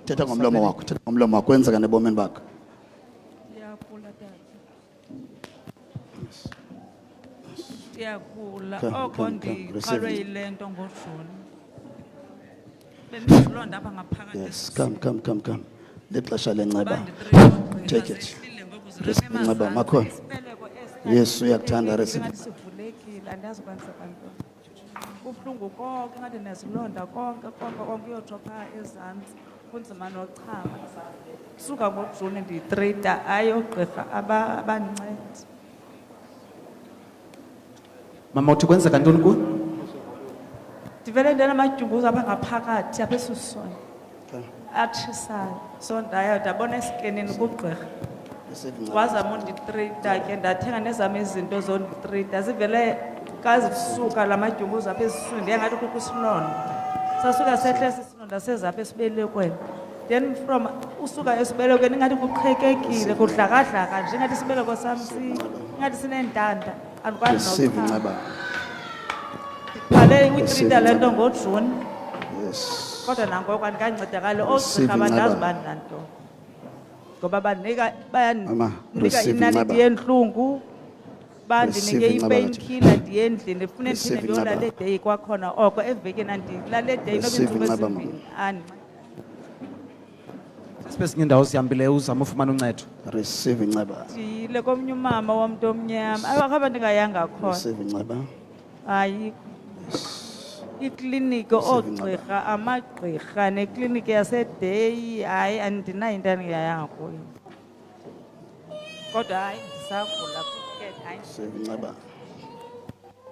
Thetha ngomlomo wakho, thetha ngomlomo wakho, kwenzeka nebomini bakho. Ndiyakhula Come, oko come, come. Receive ndiqalwe it. yile nto ngoJuni. Bendizilonda apha ngaphakathi. Yes, come. Lexesha lenceba. Take it. Receive inceba makhona. Yes, uyakuthanda, receive it. Sivulekile andazi kwenzeka ntoni. Kubuhlungu konke ngathi nezilonda konke uyotsho phaa ezantsi kunzima nochama. Suka ngoJuni ndiyitreyida hayi oogqirha abandinceda. Mama uthi kwenzeka ntoni kuwe? Ndivele ndenamadyunguzo apha ngaphakathi apha esuswini atshisayo. So ndaya ndabona eskenini kugqirha. Receive inceba. Wazama unditreyida ke ndathenga nezam izinto zonditreyida zivele kazisuka la madyunguzo apha esuswini ndiyangathi kukho isilonda. Sasuka sehle esi silonda sezapha esibelekweni. Then from usuka esibelekweni ingathi kuqhekekile kudlakadlaka nje ingathi isibeleko sam ingathi sineentanda andikwazi Receive nokuchama. inceba. Qale uyitreyida le nto ngoJuni Yes. kodwa nangoku andikancedakali Receive oogqirha bandazi inceba. ubani nanto ngoba Mama, bayanika receive inaliti inceba. yentlungu bandinike Receive inceba, ipainkiller ndiye endlini fune Receive ndiphinde ndiyolala inceba. edeyi kwakhona oko evekini andilale edeyi noba Receive iintsuku inceba, ezimbini Ezinye indawo zihambileyo uzama ufumana uncedo. Receive inceba. ndiyile komnye umama womntu omnyama akho ndingayanga khona Receive inceba. ayikho ikliniki oogqirha amagqirha nekliniki yasedeyi hayi andinayo into endingayanga kuyo kodwa hayi ndisagula ke hayi Receive inceba.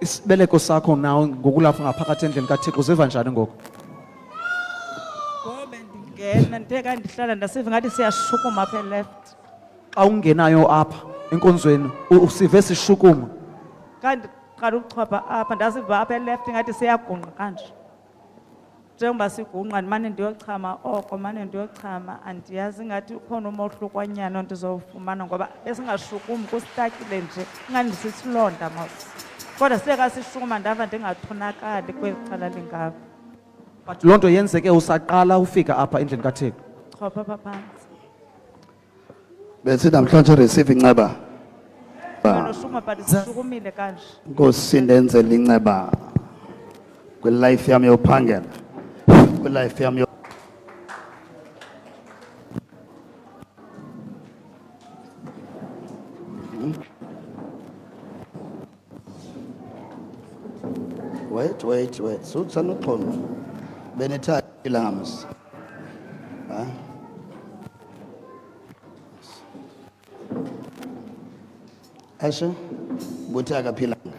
Isibeleko sakho nawe ngokulapha ngaphakathi endlini kaThixo uziva njani ngoku? ngoba ndingena ndithe kandihlala ndasiva ngathi siyashukuma apha eleft Xa ungenayo apha enkonzweni usive sishukuma. kandiqala ukuchwapha apha ndasiva apha eleft ngathi siyagungqa kanje njengoba sigungqa ndimane ndiyochama oko mane ndiyochama andiyazi ngathi ukhona umohlukwanyana ndizowufumana ngoba besingashukumi kustakile nje ingandisisilonda mos kodwa siyekasishukuma ndava ndingathunakali kweli cala lingapha But loo nto yenzeke usaqala ufika apha endlini kaThixo. chwapha apha phantsi Bethi namhlanje receive inceba. noshukuma but sishukumile kanje Nkosi ndenzela inceba. Kwilife yami yophangela. Kwilife yami Wait. Sutsana uxolo. Benethatha ilangamos. Ha? Ashe, buthi akaphilanga.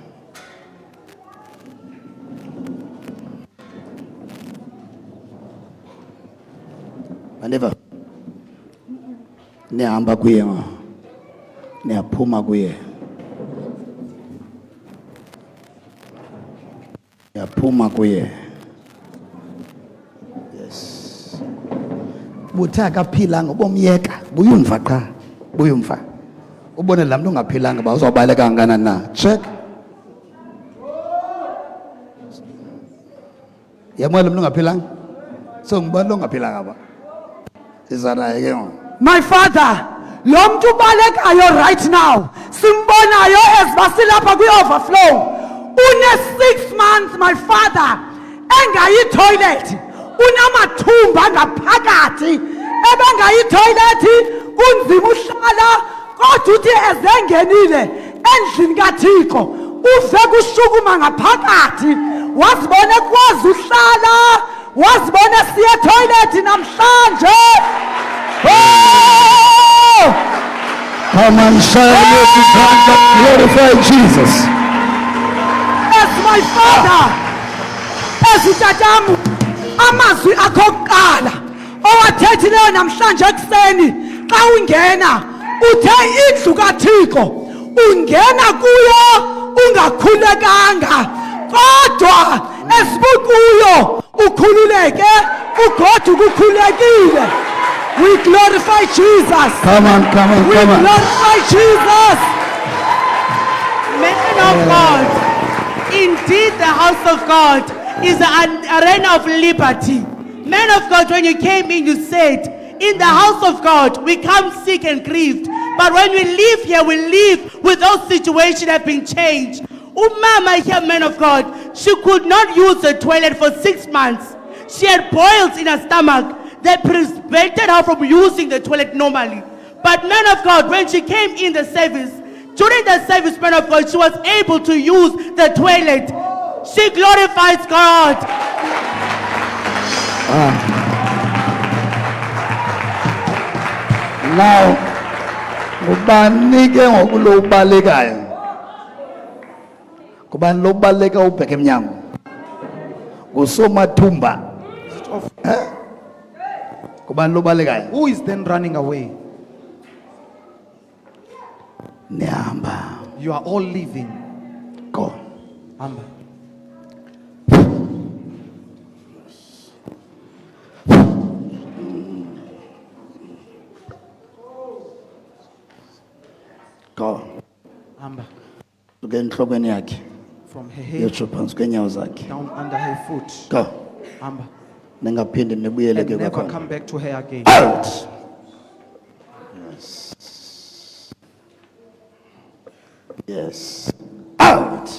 Maneva. Nihamba kuye ngo. Niyaphuma kuye. Niyaphuma kuye. Yes. Buthi akaphilanga bomyeka, buyumva qha, buyumva. Ubone la muntu ungaphilanga ba uzobaleka kangakanani na? Check. Yamwe la muntu ungaphilanga? So ngibona lo ungaphilanga ba. Izanaye ke ngo. My father, lo muntu ubalekayo right now, simbonayo ezibasilapha kwi-overflow. Une 6 months, my father, engayi toilet. Unamathumba ngaphakathi, ebengayi toilet, kunzima uhlala. Kodwa uthi ezengenile endlini kaThixo uve kushukuma ngaphakathi wazibona kwazi uhlala wazibona siye toilet namhlanje. Oh! Come and shine your hands and glorify Jesus. As my father, as utatamu, amazwi akho okuqala owathethileyo namhlanje ekuseni xa ungena uthe indlu kaThixo ungena kuyo ungakhulekanga kodwa esibukuyo ukhululeke uGod ukukhulekile. We glorify Jesus. Come on. We glorify Jesus. Man of God, indeed the house of God is an arena of liberty. Man of God, when you came in, you said, in the house of God, we come sick and grieved. But when we leave here, we leave with those situations have been changed. Umama here, man of God, she could not use the toilet for 6 months. She had boils in her stomach that prevented her from using the toilet normally. But man of God, when she came in the service, during the service, man of God, she was able to use the toilet. She glorifies God. Now, ngubani ke ngokulo ubalekayo? Ngubani lo ubaleka ubheke emnyango? Ngusomathumba. Ngubani lo ubalekayo? Who is then running away? Nihamba. You are all leaving. Go. Hamba. Go. Hamba. Uke enhlokweni yakhe. From her head Yotsho phansi kwenyawo zakhe. down under her foot. Go. Hamba. Ningaphinde nibuyele And ke never kwakhona. come back to her again. Out. Yes. Out.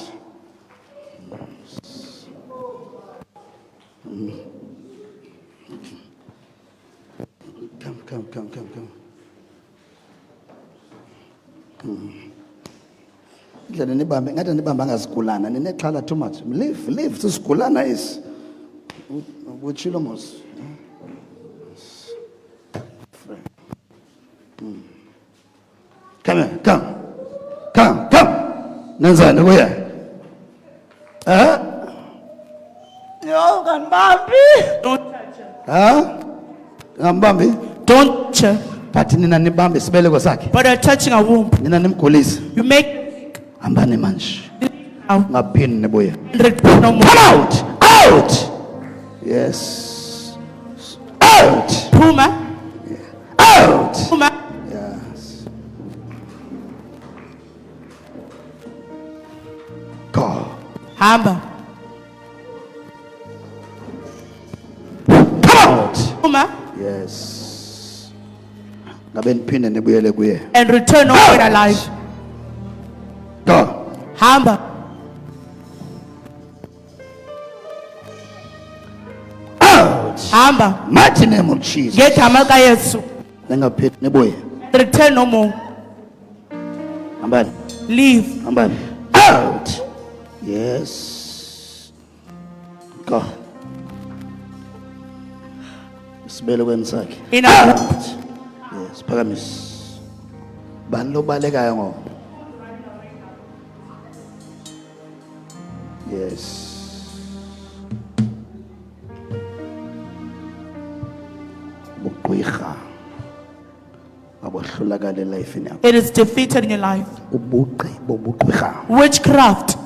Come. Ndlela nibambe ngathi nibamba ngasigulana ninexhala too much. Leave sisigulana is. Uchilo mos. Come here, come. Nenzani kuya? Yo, kanibambi. Ngambambi? Don't touch her, But nina nibambe sibeleko sakhe. but you're touching a womb. Nina nimgulisa. You make Hambani manje. out Ngaphini nibuye. no more. Come out! Out! Yes. Out! Puma, Out! Puma, Yes. Go. Hamba, Come out! Puma, Yes. Ngabe niphinde nibuyele kuye. and return home alive. Go. Hamba, Out! Hamba, Mighty name of Jesus. ngegama kaYesu. Ningaphinde nibuye. Return no more. Hambani. Leave. Hambani. Out! Yes. Go. Sibelekweni sakhe. In a Yes, phakamise. Bani lo balekayo ngo? Yes. Bugqwirha. Abohlulakala elifini yakho. It is defeated in your life. Ubugqi bobugqwirha. Witchcraft.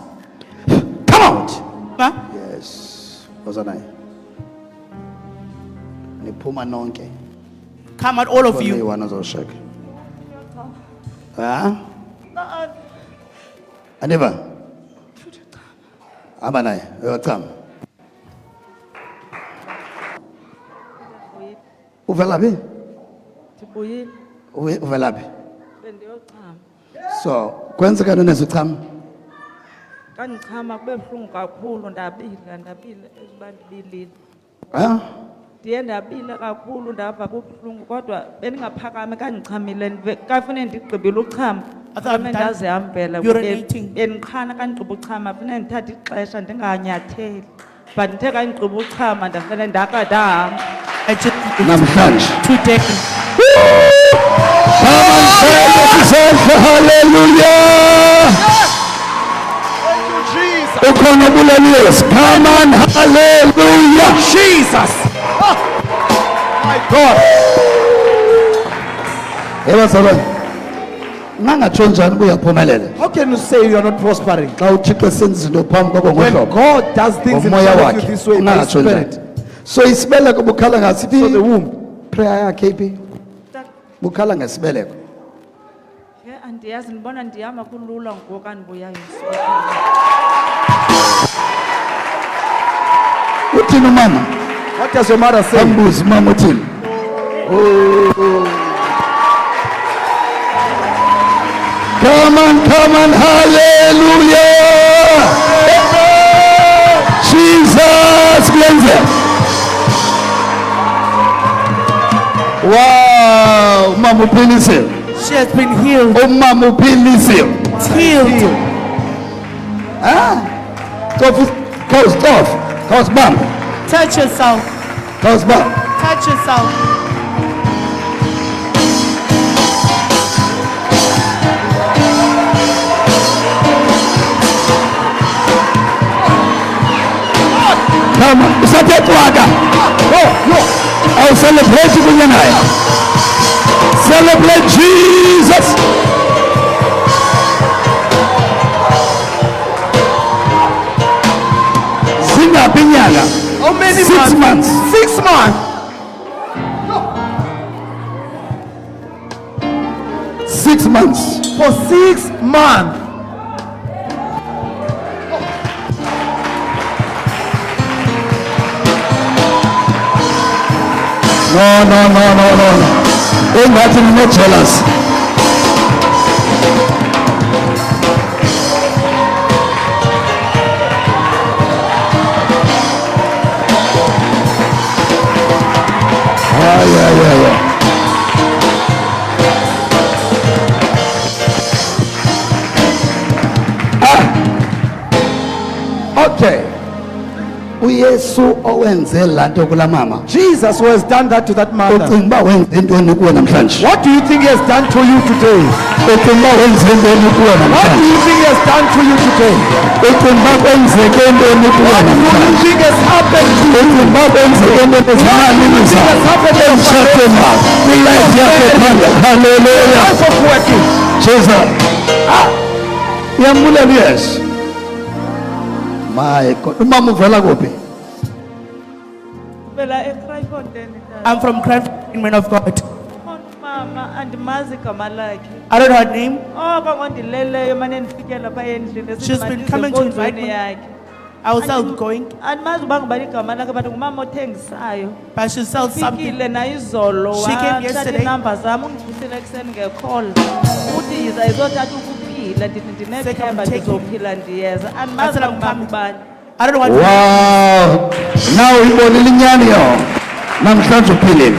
Come out. Huh? Yes. Woza naye. Niphuma nonke. Come out, all of Khona you. iyi-one ozosheka. Ha? Andiva? Hamba naye, uyachama. Uvela phi? Ndibuyile, Uvela phi? bendiyochama. So, kwenzeka nini usichama? Kandichama kube buhlungu kakhulu, ndabile ezuba ndibilile. Ha? Ndiye ndabile kakhulu ndava kubuhlungu kodwa bendingaphakami kandichamile kafune ndigqibile uchama. I thought I'm Fune done ndazihambela. urinating. Bendiqhana kandigqiba uchama fune ndithathe ixesha ndinganyatheli. But ndithe kandigqiba uchama ndafane ndahamba. I just Namhlanje. today. Hallelujah. Ukhona bulali Yesu. Come on, hallelujah. Jesus. My God. Ebazalwane. Nangatsho njani kuyaphumelela. How can you say you are not prospering? Xa uThixo esenza izinto phambi kwakho When ngohlobo. God does things in Ngomoya front of you wakhe. this way, by Ungangatsho njani. Spirit. So isibeleko bukhala ngasiphi? So the womb. Prayer yakhe iphi? Bukhala ngesibeleko. Andiyazi ndibona ndihamba kulula ngoku andibuya Yesu. Uthini umama? What does your mother say? Ambuzi mama uthini? Come on, hallelujah. Jesus, cleanse. Wow, mama uphilisiwe. She has been healed. Umama uphilisiwe. Healed. Khawusibamba. Touch yourself. Khawusibamba. Touch yourself. Come on, usathe twaka. No. I'll celebrate kunye naye. Celebrate Jesus. Zingaphi inyanga? How many 6 months. 6 months. 6 months. For 6 months. No. Engathi nine jealous. Yeah. Okay. uYesu owenze lanto kula mama. Jesus who has done that to that mother. Ucinga uba wenze intoni kuwe namhlanje? What do you think he has done to you today? Ucinga uba wenze intoni kuwe What do namhlanje? you think he has done to you today? Ucinga uba kwenzeke intoni kuwe What do you namhlanje? think has happened to you? Ucinga uba kwenzeke intoni ezimaniniza emtshatweni wakho, kwilayisi yakho ephanda. Hallelujah. Life of working. Jesus. Iyambulela uYesu. My God. Umama uvela kuphi? Vela eKraaifontein. I'm from Cranford, man of God. Mama andimazi igama lakhe. I don't know her name. Oh kwangondileleyo manje ndifikela pha endlini She's been coming to invite me. yakhe. I was outgoing, Andimazi uba ngubani igama lakhe but ngumama othengisayo. but she sells something. Fikile na izolo She came wathatha yesterday. iinamba zam undivusile ekuseni ngekhola uthi yiza izothatha ukuphila ndithi ndinethemba take it. ndizophila ndiyeza I andimazi said, uba I'm ngubani coming. ubani. I don't know what. Wow. Now uyibonile inyani yo. Namhlanje uphilile.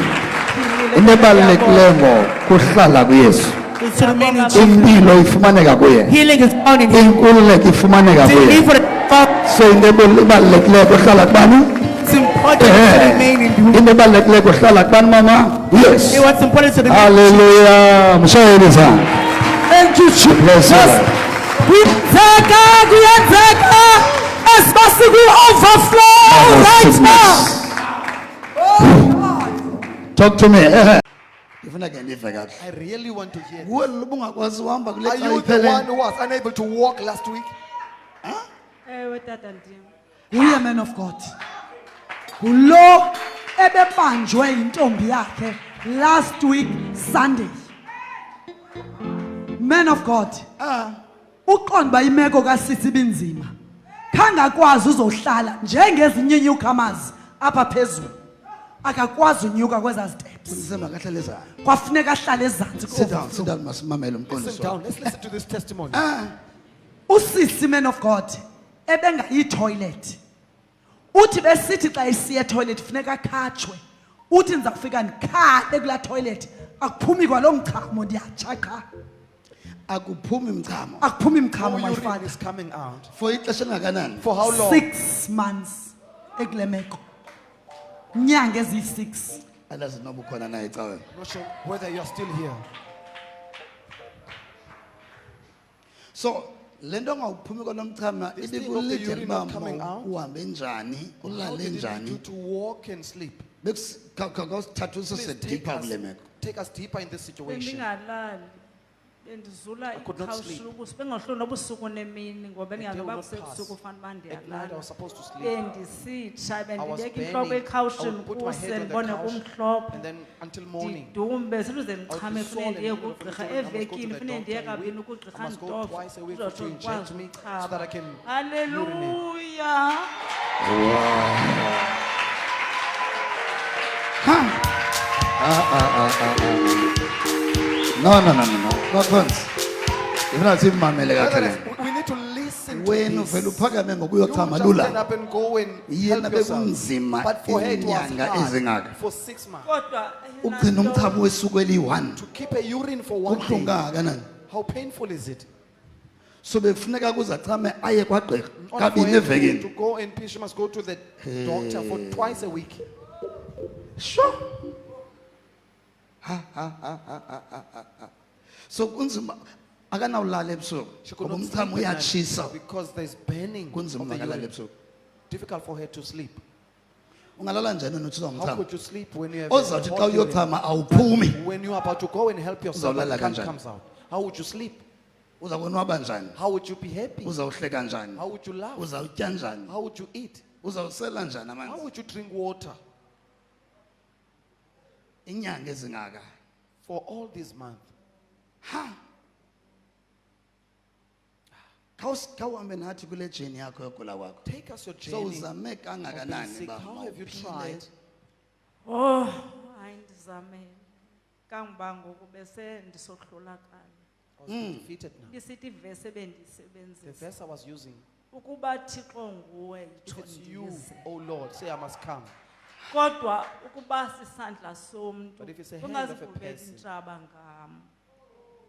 Into ebalulekileyo ngokuhlala kuYesu. It's to remain in Jesus. Impilo ifumaneka kuye. Healing is found in Him. Inkululeko ifumaneka To kuye. live for the Father, So into ebalulekileyo kuhlala kubani? it's important to remain in Him. Into ebalulekileyo kuhlala kubani mama? Yes. It was important to remain. Hallelujah. Mshayeli sana. Thank you, Jesus. Bless you. Kuyenzeka. Esibasiku overflow right now. Talk to me. Ifuna ke ndive kahle. I really want to hear. Kuwe ubungakwazi uhamba kule Are xa you the iphele. one who was unable to walk last week? Ewe tata ndim. Uye man of God. Ulo ebebanjwe intombi yakhe last week Sunday. Man of God. Uqonda ba imeko kaSisi binzima. Khangakwazi uzohlala njengezinye newcomers apha phezulu. Akakwazi unyuka kweza steps. Ndisema kahle zayo. Kwafuneka ahlale ezantsi Sit down masimamele Sit umqondisi down. wakho. Let's listen to this testimony. Usisi man of God ebengayi toilet. Uthi besithi xa isiya toilet funeka akhatshwe. Uthi ndiza kufika ndikhale kula toilet akuphumi kwalomchamo ndiyatsha qha. Akuphumi mchamo. Akuphumi How mchamo my urine father. is coming out. For ixesha elingakanani? For how long? 6 months ekule meko. Nyanga ezi6. Alazi noba ukhona naye cawe. I'm not sure whether you're still here. So lento ngawuphumi kwalomchamo This thing of the ibikulide urine not coming out. uhambe njani, How ulale did it do njani. to walk and sleep? Khawusithathe Please usisedipa kule meko. take us deeper in this situation. Bendingalali. Bendizula could not iqhawushile sleep. ubusuku bengahloli nobusuku nemini ngoba day bendingazoba will not kusebusuku pass. ufana uba At night I ndiyalala. was supposed to sleep. Bendisitsha I was bendibeka bending. intloko I ekhawushini would put my kuse head on the ndibone couch kumhlophe. and then until morning. Ndidumbe siluze ndichame be funeke sore ndiye and kugqirha I must go to evekini the funeke ndiye doctor a kabini week. kugqirha I must go nditofe twice a week uzotsho to inject ndikwazi me so ukuchama. that I can urinate. Haleluya. Wow. No, Prince. Ifuna simamele kahle Nevertheless, le. we need to listen to Wena this. uvela uphakame You ngokuyochama just lula. stand up and go and Yena help yourself. bekunzima But for her it was inyanga hard ezingaka. for 6 months. Kodwa eyona Ugcina nto- umchamo wesuku eli-1. To keep a urine for 1 Kubuhlungu day. kangakanani? How painful is it? So befuneka kuze achame aye kwagqirha In order for kabini her to evekini. go and pee, she must go to the doctor for twice a week. Sure. So kunzima akanawulala ebusuku. She could Ngoba not umchamo sleep at night uyatshisa. because there's burning Kunzima of the ungalala urine. ebusuku. Difficult for her to sleep. Ungalala njani nothisa How umchamo? could you sleep when you have Ozawuthi a xa hot urine? uyochama awuphumi. When you're about to go and help yourself, but Uzawulala the cum kanjani? comes out. How would you sleep? Uzawonwaba njani? How would you be happy? Uzawuhleka njani? How would you laugh? Uzawutya njani? How would you eat? Uzawusela njani How amanzi? would you drink water? Inyanga ezingaka. For all this month, Khawuhambe nathi kule jeni yakho yogula kwakho. take us your So journey. uzame of being kangakanani sick. ba? How have you mawuphile? tried? Oh, hayi ndizamele. Kangoba ngoku bese ndisohlulakala. I was defeated now. Lisithi ivesi The ebendiyisebenzisa. verse I was using, Ukuba Thixo nguwe if yitsho it's you, ndize. oh Lord, say I must come. Kodwa ukuba sisandla somntu But if it's a hand of a ungazivubeli person, intshaba ngam.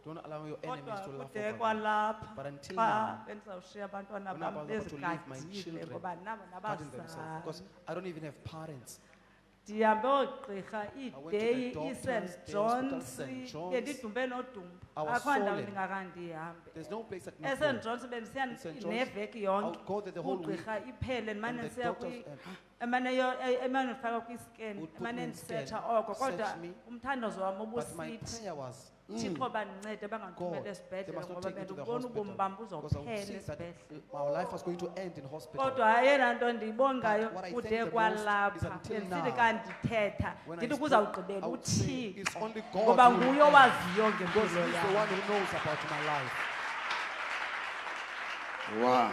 Don't allow your enemies Kodwa to laugh kude over me. kwalapha But until xa now, bendizawushiya abantwana when bam I'm about to leave my bezigadile children, ngoba nabo guarding themselves, because nabazali. I don't even have parents. Ndihambe oogqirha went to iideyi the doctors, iSt the Johns hospital, St. John's. bendidumbe nodumbu I was akho ndawo swollen. ndingakandihambe There's no place that must eSt go. Johns bendisiya In St. John's, neveki I'll yonke go there the whole week. ugqirha iphele ndimane And the ndisiya doctors, emane ndifaka kwiskeni would put emane me in ndisetsha scan, oko kodwa search me. umthandazo wam But my ubusithi prayer was, Thixo bandincede God, bangandiphumela they esibhedlele must not ngoba take me to the bendibona ubomi hospital. bam Because I would buzophela see that esibhedlele my life was going to end in hospital. kodwa eyona nto ndiyibongayo But what I kude thank the most is kwalapha until bendisithi now, ka ndithetha When I ndithi spoke, kuzawugqibela I would say, it's uthixo only God ngoba who nguye will end. owaziyo Because ngempilo he's the yam one who knows about my life. Wow.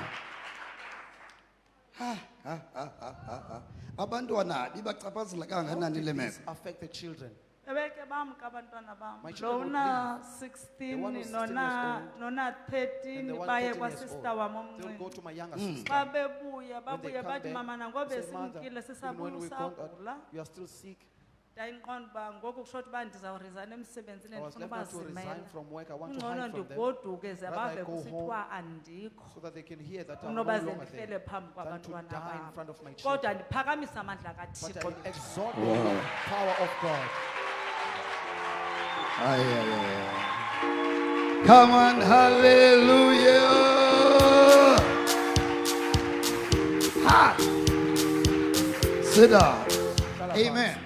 Abantwana bibachaphazela kangakanani le This meko? affect the children. bebeke bamka abantwana bam My children would lona The 16 one who's 16 nona years old, nona And 13 the one baye 13 years kwasista old, wam they'll go omncinci to my younger sister. xa bebuya When they babuye come bathi back, mama nangobe they say, "Mother, simkile even sisabuya when we've gone usagula out, you are still sick. ndayinqonda uba ngoku kushothi uba ndizawurizayina emsebenzini I was ndifuna left uba now to resign zimela from work. I want to ungcono hide from them ndigoduke ze Rather I bave go kusithiwa home andikho so that they can hear that I'm no kunoba ze longer ndifele there. phambi Than to kwabantwana die in bam front of my kodwa children. ndiphakamisa amandla But kathixo I exalt the power of God. Ay, ay, ay. Come on, hallelujah. Ha! Sit down. Amen.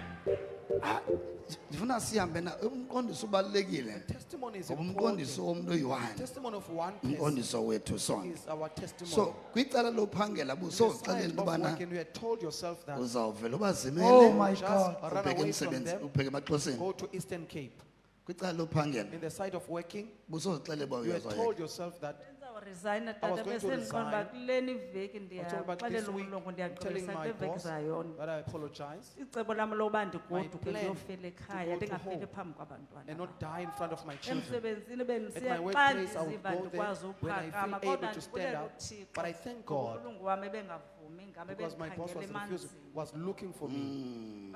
Ndifuna sihambe na umqondiso ubalekile. Testimony is Ngoba important. umqondiso womuntu oyi-1. Testimony of one person Umqondiso wethu sonke. is our testimony. So kwicala lophangela In the busoxelela side into of yobana working, you had told yourself that uzawuvela Oh ubazimele my just God. run ubheke away from emsebenzi them, ubheke emaxhoseni. go to Eastern Cape. Kwicala lophangela In the side of working, busoxelela uba you had told uyazoyeka. yourself that ndizawurizayina I was tata going to besendiqonda uba resign. kuleni veki I told about this ndiyaxelela week, umlungu I'm telling ndiyaxolisa my kule veki boss zayo that I apologize icebo lam loba My ndigoduke plan ndiyofela ekhaya to go to ndingafeli home phambi kwabantwana and bam. not die in front of my children. emsebenzini At bendisiya my xa workplace, I would ndiziva go there ndikwazi when I uphakama feel kodwa able to stand ndibulela up. uthixo But I thank ngoba God ulungu wam ebengavumi ngam because my boss was ebendikhangela refusing, emanzini was looking for me.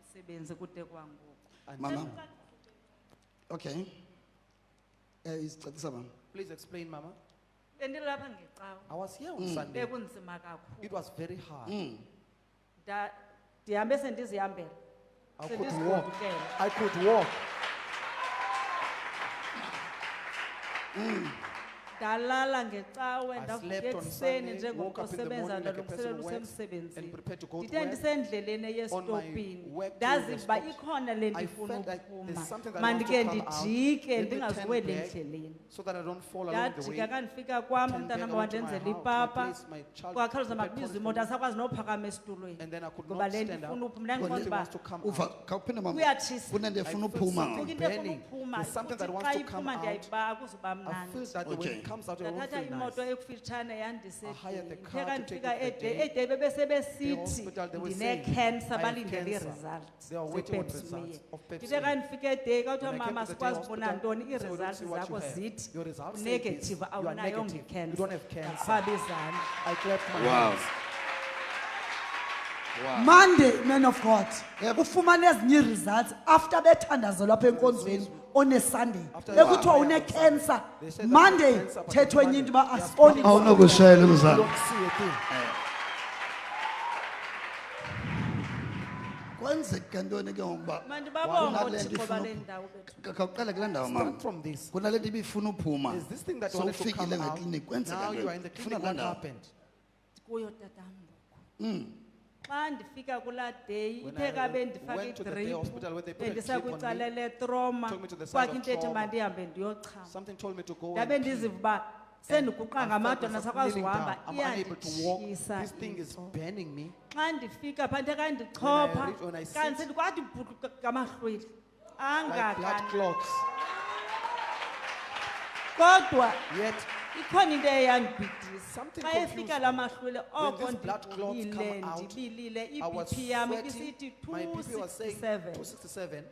umsebenzi kude kwangoku And Mama. Okay. Isicacisa mama. please explain, Mama. bendilapha ngecawa I was here on Sunday. bekunzima It kakhulu was very hard. ndihambe sendizihambela I could walk. sendizigodukela I could walk. ndalala ngecawe I ndavuka slept on ekuseni Sunday, njengomntu woke up in the osebenza morning like a person ndalungiselela who works usemsebenzini and prepared to go to ndithe work. ndisendleleni eyestopini work to ndaziva the uba stop, ikhona le I ndifuna felt like uphuma there's something that mandike wants to come out. ndijike Let me ndingaziweli turn back endleleni so that I don't fall along the ndajika way. kandifika kwam Turn umntana back, wam I went to my wandenzela house, my ipapa place, my child kwakhawuleza prepared makubiza porridge imoto for me. asakwazi nophakama esitulweni And then I could ngoba not le stand ndifuna up. uphuma Because ndandibona it uba wants to come Uva out. khawuphinde mama. kuyatshisa Kunento efuna I feel uphuma. something kukho into efuna burning. uphuma There's something that futhi wants xa to come iphuma out. ndiyayiba kuzuba I feel mnandi that Okay. when it comes out of the room ndathatha feeling imoto nice. ekufitshane I hired the yandisedeni car pheka to ndifika take me to the ede day. bebesebesithi hospital, they were saying, ndinekhensa I have balindele cancer. ii-results They are waiting on ze-Pap results smear of Pap ndithe smear. xa ndifika ede kwathiwa When I came mama to the day sikwazi ubona hospital, ntoni they said, "We don't ii-results see what zakho you have. zithi Your results say this. unegative You are awunayonge negative. ikhensa You don't have cancer." ndakhwaba izandla I clapped my Wow. hands. Monday, man of God. Ufumane ezinye results after bethandazelwa apha enkonzweni on a Sunday. After Ekuthiwa wow. une cancer. They said that Monday, you have cancer, but thethwe on enye into Monday, uba they are asiboni. awunokushayela You umzana don't see a thing. kwenzeka ntoni ke ngokuba mandibabonge Kunale nto othixo ifuna bale uphu- ndawo bethu khawuqale kula ndawo mama Start from this. kunale nto ibifuna uphuma There's this thing that wanted to come sowufikile out. ngekliniki kwenzeka Now you are in the ntoni clinic. What happened? kuyo tatam ngoku xa ndifika kulaa day When ithe I ka bendifake went to the day idrip hospital where they put a bendisa clip on me, kwicala letroma took me to the side kwakho of into ethi trauma. mandihambe ndiyochama Something told me to go ndabe and pee. ndiziva uba sendiguqa I felt ngamadwa myself nasakwazi kneeling uhamba down. I'm unable to walk. iyanditshisa This thing is burning me. xa ndifika phaa ndithe kandichopha When I sit- kanti sendikwade ubhuqa ngamahlweli Like blood angakani clots. kodwa Yet, ikhona into eyandibhidisa Something xa confused efika me. la mahlwele oko these blood clots ndibilile come out, ndibilile I was ibp yam sweating. ibisithi My BP was saying 267 267.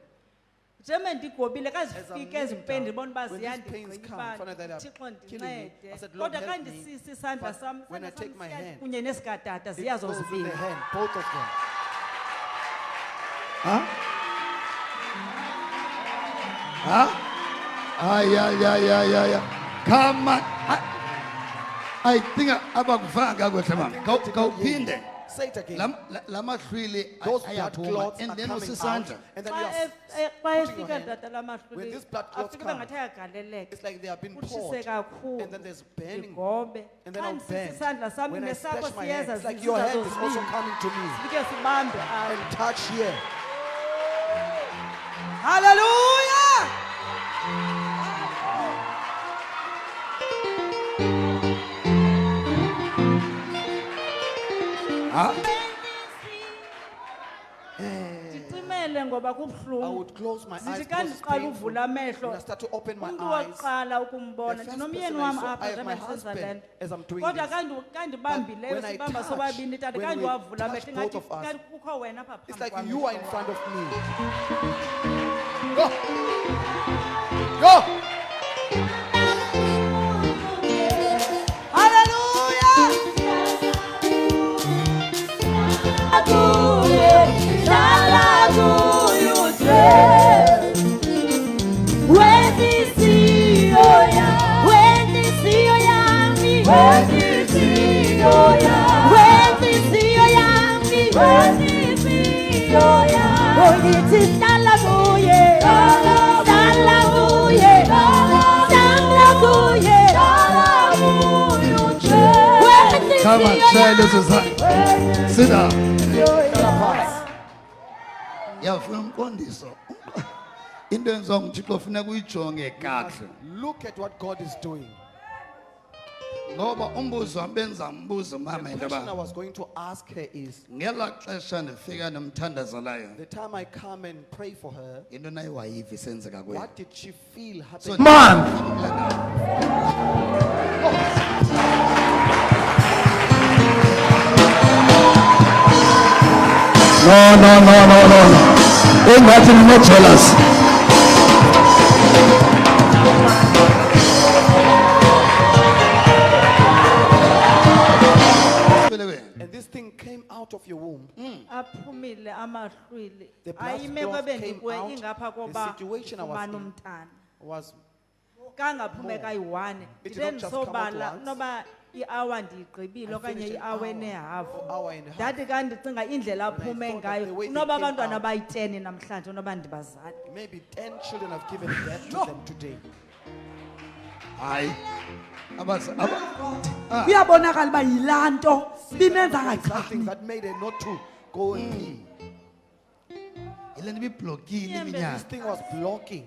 njengoba ndigobile xa As I'm zifika kneeling ezipeni ndibona uba down, when these pains come, ziyandigqiba find out that thixo are killing me. ndincede I said, Lord, kodwa xa help me. ndisisa isandla But sam when I isandla sam take my siya hand, kunye nesikatata It ziyazo goes with zibini the hand, both of them. ayayayayaya come on I think abakuvanga kakuhle mama kawuphinde Say it again. la mahlwili Those blood ayaphuma clots and are then coming out, usisandla and then xa you are xa putting your efika hand. tata la When mahlwili these blood clots afika uba come, ngathi ayagaleleka It's like they have been utshise poured, kakhulu and then there's burning, ndigobe and then xa I'm ndisisa burned. isandla sam When I nesakho stretch my hand, siyeza it's like your hand is also zizizazozibini coming to me sifike sibambe apha and touch here. Hallelujah. ndicimele ngoba I kubuhlungu would close my eyes zithi because xa it's ndiqala painful. uvula amehlo When I start to open my umntu eyes, wokuqala ukumbona the first ndinomyeni person I wam saw, I apha have njengoba my ndisenza husband le nto as I'm doing kodwa this. kandibambileyo when I sibamba touch, sobabini tata when we kandiwavula touch amehlo both ingathi of us, kanti kukho wena apha It's phambi like kwam, you are in Mhlobo front wam. of me. Go! Go! Hallelujah. come on shayela usisandla sit down yafuna umqondiso into enziwa nguthixo funeka uyijonge kakuhle Look at what God is doing. ngoba umbuzo wam benzambuza umama The into question I yoba was going to ask her is, ngela xesha ndifika nomthandazelayo the time I come and pray for her, into nayo wayiva isenzeka kweli what did she feel So- happening? Man, no engathi nine-jealous And this thing came out of your womb. aphumile amahlwili The blood ayimeko clot came ebendikuwe out. ingapha The koba situation I was ufumane in umntana was kangaphume kayi-1 It did ndide not just come out ndisobala once. noba i-hour ndiyigqibile I okanye finished an i-hour hour, enehafu or hour and a half. ndathi kandicinga indlela When I aphume thought that ngayo the way they noba came abantwana out- bayi-10 namhlanje noba ndibazali Maybe 10 children have given birth to them today. hayi Kuyabonakala uba yilaa nto bimenza Something angachami. that made her not to go and pee. yile nto ibiblokile Inyembezi. iminyaka This thing was blocking.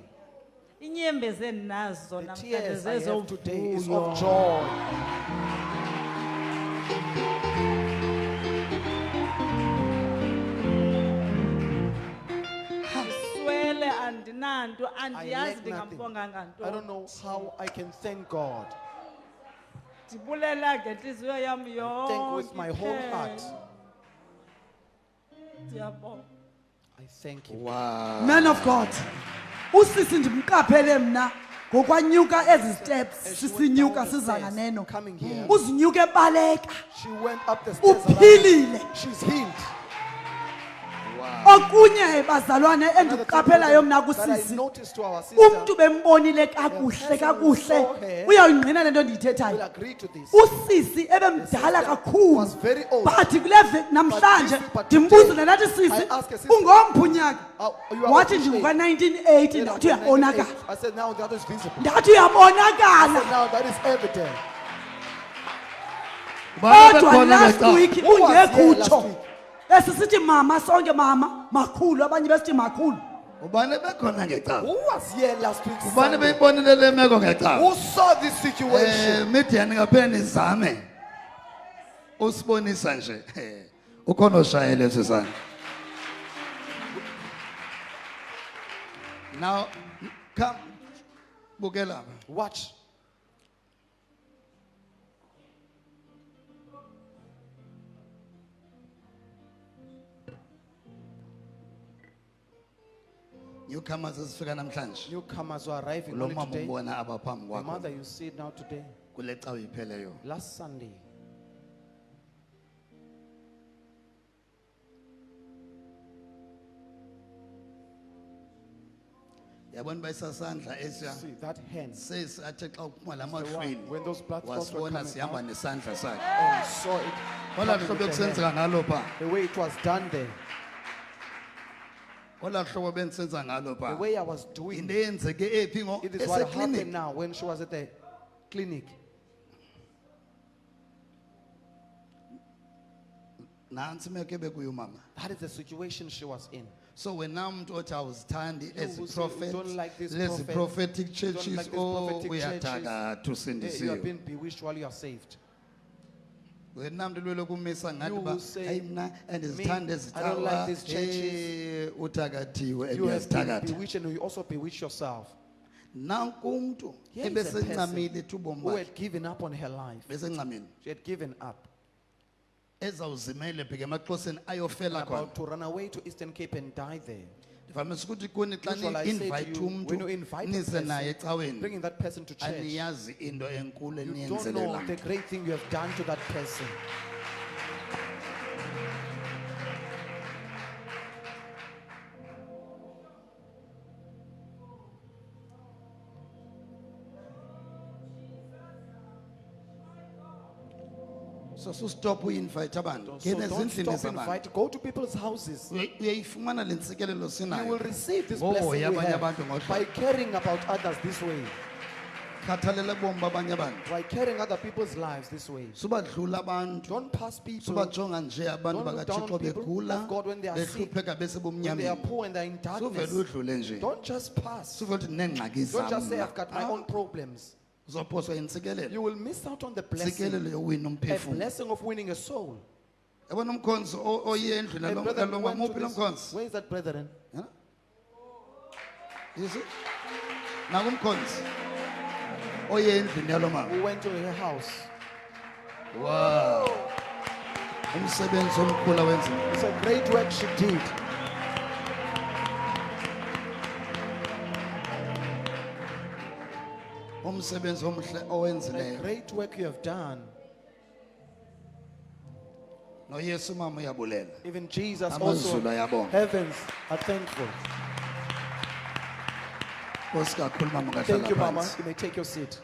inyembezi endinazo The namhlanje tears I have today is zezovuyo of joy. ndiswele andinanto I andiyazi lack nothing. ndingambonganga I don't nto know how I can thank God. ndibulela ngentliziyo yam Thank with my whole yonke. heart. Ndiyabonga. I thank you. Wow. Man of God, usisi ndimqaphele mna ngokwanyuka ezi steps As she went sisinyuka down the siza stairs, nganeno. coming here, Uzinyuka ebaleka. she went up the stairs. Uphilile. alive. She's healed. Okunye bazalwane Another thing endikuqaphelayo mna that I kusisi. noticed to our sister, Umntu bembonile kakuhle kakuhle. Uyawungqina lento will ndiyithethayo. agree to this. Usisi ebemdala kakhulu. was very old. But kule veki namhlanje But ndimbuza today, nathi I sisi asked her, sister, ungomphunyaka. you are Wathi of which ndivuka age? 1980 Then ndathi after uyabonakala. 1988, I said, now that is visible. Ndathi uyabonakala. Now that is evident. Ubani Kodwa bekhona last ngecawa? week Who was here ungekho last week? esisithi mama sonke mama makhulu abanye besithi makhulu. Ubani bekhona ngecawa? Who was here last week? Ubani Sunday? beyibonile le meko ngecawa? Who saw this situation? Midian ngaphela nizame usibonisa nje ukhona oshayela esisana. Now come bukela. Watch. Newcomers esifika namhlanje. Newcomers who are arriving Lo only mama today. umbona abaphambi The kwakho mother you see it now today. kule cawa ipheleyo. Last Sunday. Yabona bayisasandla esiya See that hand. sesi athe xa uphuma The one, lamaqhwini when those blood spots were wasibona coming sihamba out, nesandla sakhe. and saw it Ola coming hlobo with the hand. ekusenzeka ngalo pha. The way it was done there. Ola hlobo bensenza ngalo The pha. way I was doing Into it. eyenzeke ephi ngo It is what happened eseklinik. now when she was at the clinic. Nansi meke bekuyo mama. That is the situation she was in. So wena umuntu othi awuzithandi You as who a say prophet, you don't like this lezi prophet, prophetic you don't churches like this oh prophetic uyathaka Hey, you have tusindisiwe. been bewitched while you are saved. Wena umuntu lwelo kumisa ngathi You ba who say, hayi mina andizithandi I don't like ezitawa these churches. uthakathiwe You have been ebiyazithakatha. bewitched and you also bewitch yourself. Nanku umuntu Here is a ebesencamile ubomi Who bakhe. had given up on her life. Besencamile. She had given up. Ezawuzimele bheke emaxhoseni ayofela khona. About to run away to Eastern Cape and die there. Ndivamise ukuthi kuni xa Usually I say to ni-invite you, when you umuntu invite a nize person, naye ecaweni bringing that person to church, aniyazi into enkulu you don't know eniyenzelela. the great thing you have done to that person. So stop uyi-invite abantu. So Ngena don't ezindlini stop zabantu. invite. Go to people's houses. Uyayifumana le ntsikelelo You sinayo. will receive this Oh, blessing we yabanye have abantu ngohlobo. by caring about others this way, Khathalela bomi babanye abantu. by caring other people's lives this way. Subadlula abantu. Don't pass people. Subajonga nje abantu Don't look down bakaThixo on people begula, of God when they are sick, behlupheka bese when they are bumnyameni. poor and they are in Suvele darkness. udlule nje. Don't just pass. Suvele uthi nengxaki Don't just say, zam. I've got my own problems. Uzophoswa yintsikelelo. You will miss out on the blessing, Intsikelelo yowina a umphefumlo. blessing of winning a soul. Yabona umkhonzi oye endlini A nalo brother who went to ngomuphi lo this- mkhonzi? Where is that brethren? You see? Nakumkhonzi. Oye endlini yalo mama. Who went to her house? Wow. Umsebenzi omkhulu awenzileyo. It's a great work she did. Umsebenzi omhle A owenzileyo. great work you have done. NoYesu mama uyabulela. Even Jesus also. Amazulu ayabonga. Heavens are thankful. Nkosi kakhulu mama Thank you, ungahlala Mama. phansi. You may take your seat.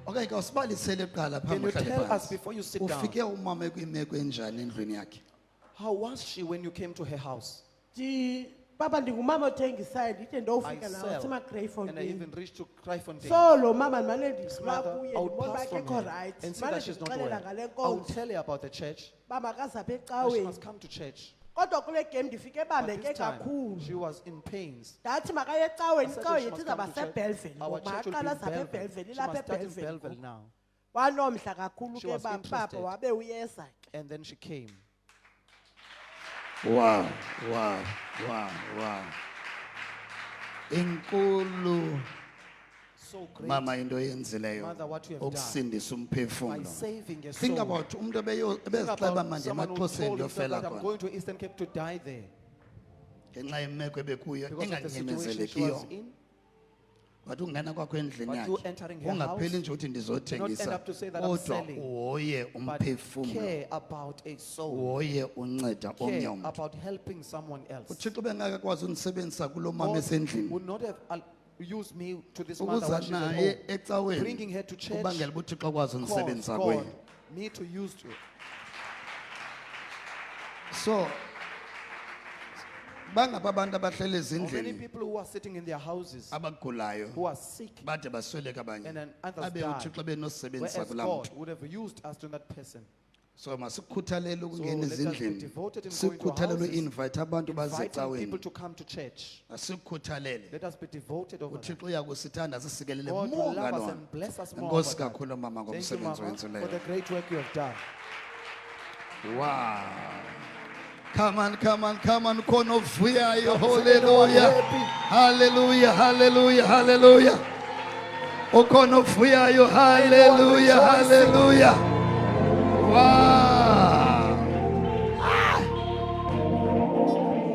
Okay, kawusibalisele kuqala Can phambi you uhlale tell us phansi. before you sit down, Ufike umama kwimeko enjani endlini yakhe? how was she when you came to her house? Baba ndingumama othengisayo ndide I ndofika nawo sell, and I semagreyfontein. even reached to Cryfontaine. So lo mama ndimane This ndisima mother, kuye I would ndibona pass uba from akekho her right. and see Ndimane that she's not ndimxelela well. ngale I will nkonzo tell her about the church. uba makazapha That she ecaweni. must come to church. Kodwa kule game ndifike But ebambeke this time, kakhulu. she was in pains. Ndathi makaye ecaweni, I said icawe she yethu must izawuba come to church. sebhelveni. Our church will be Makaqala in zapha Bellville. ebhelveni, She ilapha must start in ebhelveni Bellville ngoku. now. Wanomdla kakhulu She ke was papa interested. wabe uyeza ke. And then she came. Wow, wow. Inkulu so great mama into yenzileyo Mother, what you have ukusindisa by umphefumlo. saving a Think soul. about umuntu Think ebezixaba about manje someone who emaxhoseni told himself yofela that I'm khona going to Eastern Cape to die there ngenxa yemeko ebekuyo because of the situation she enganyemezelekiyo. was in. Wathi ungena kwakho endlini But you yakhe entering her ungapheli house, nje uthi not end ndizothengisa up to say that I'm kodwa selling, uhoye But umphefumlo, care about a soul. uhoye unceda omnye Care umntu. about helping someone else. uthixo bengakakwazi undisebenzisa kulo mama God esendlini would not have used me to this mother ukuza when she's at naye home. ecaweni Bringing her to church. kubangela uba uthixo akwazi Cause undisebenzisa God kwenu. me to use to. So bangaba abantu abahlele How many ezindlini people who are sitting in their houses abagulayo who are sick, bade basweleka abanye and then others abe die. uthixo benosebenzisa whereas kulaa God mntu. would have used us to that person. So masikhuthalele ukungena let us be ezindlini, devoted in going to sikhuthalele houses, uinvite abantu baze Inviting people ecaweni, to come to church. asikhuthalele. Let us be devoted over that. uthixo uyakusithanda sisikelele God will more love us ngalona. and bless us more. Enkosi over that. kakhulu mama Thank you, ngomsebenzi Mama, for owenzileyo. the great work you have done. Wow. Come on, come on, come on. Kono vuyayo. Hallelujah. Hallelujah. Hallelujah. Hallelujah. Okono vuyayo. Hallelujah. Hallelujah. Wow.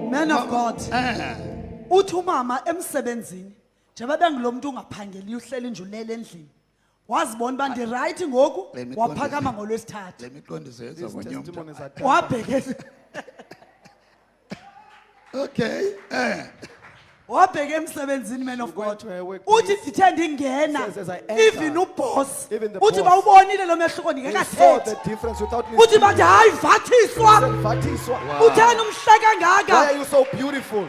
Man of God. Ah. Uthi umama emsebenzini njengoba bengulo muntu ungaphangeli uhleli nje ulele endlini. Wazibona uba ndi-right ngoku Let me waphakama qondise- ngolwesithathu. Le miqondiso yenza These kwenye umntu. testimonies are done. Wabheke Okay. wabheke emsebenzini man of She went God. to her workplace. Uthi ndithe ndingena Says, as I enter, even uboss even the uthi boss, bawubonile lo mehluko They saw the ndingekathethi. difference without me. Uthi bathi hayi vathiswa. Vatiswa. Utheni umhle Why are kangaka? you so beautiful?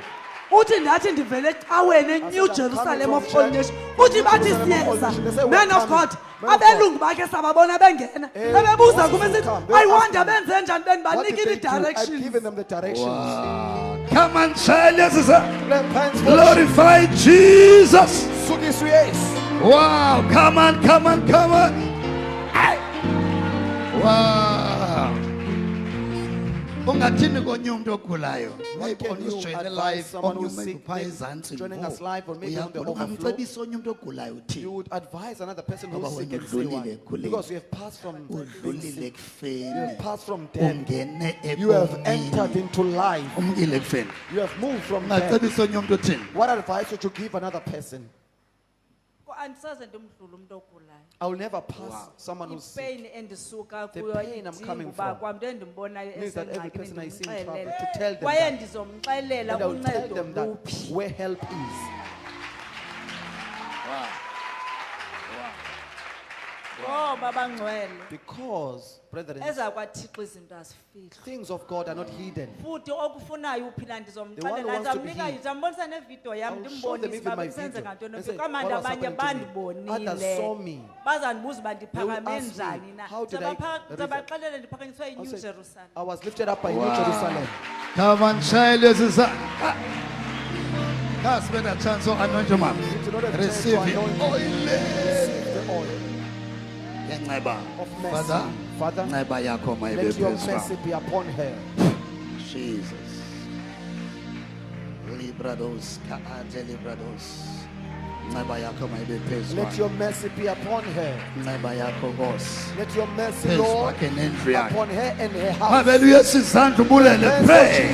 Uthi ndathi ndivele ecaweni eNew I'm Jerusalem coming of from all church. nations. Uthi New bathi Jerusalem of all siyeza. nations. They say, Man "We're of God. coming." Man of God. Abelungu bakhe sababona bengena. Eh, Bebebuza once kume you sithi come, they'll I ask wonder you, benze njani What did bendibanikile they do? I've i-directions. given them the directions. Wow. Come on, child. Yes, sir. Clap hands for Glorify Jesus. Sugisu yes. Wow. Come on, come on, come on. Ay. Wow. Ungathini konye umuntu ogulayo. What can Maybe you ujoyine advise live someone onye who's maybe sick, upha maybe ezantsi joining us ngo. live or maybe on the Uyagula, overflow? ungamcebisa onye umuntu ogulayo uthini? You would advise another person Ngoba who's sick wena and say udlulile why? ekhuleni. Because you have passed from being Udlulile sick. ekufeni. You have passed from death. Ungene You have ebomini. entered into life. Umkile ekufeni. You have moved from death. Ungacebisa onye umuntu uthini? What advice would you give another person? Ko andisaze ndimdlule umuntu ogulayo. I will never pass someone who's sick. Ipain endisuka The kuyo pain I'm coming idinga uba from kwamntu endimbonayo means that every esengxakini person I see in trouble, ndimxelele. to tell them Kwaye that. ndizomxelela And I will tell uncedo them that luphi. where help is. Ngoba bangcwele. Because, brethren, Eza kwaThixo izinto azifihli. things of God are not hidden. Futhi okufunayo uphila The one who ndizomxelela wants to be ndizamnika healed. ndizambonisa nevidiyo yam I will show them ndimbonise even uba my besenzeka video. ntoni They say, kamandi "What was abanye happening to me?" Others saw bandibonile me. bazandibuza uba They will ndiphakame ask me, njani na "How did I ndizabaxelela ndiphakanyiswe I yiNew said, Jerusalem. I was lifted up by New Jerusalem. Come on, child. Yes, sir. That's been a chance to anoint your man. You do not have Receive time it. to anoint Oil. Receive the oil Ngenxeba. of mercy. Father, Father, nxeba yakho let your mayibe mercy be upon her. Jesus. Librados, kaate librados. Nxeba yakho mayibe Let your mercy be upon her. Nxeba yakho Nkosi. Let your mercy, Phezu Lord, kwakhe nendlu yakhe. upon her and her house. Hallelujah, sizandla ubulele. Pray.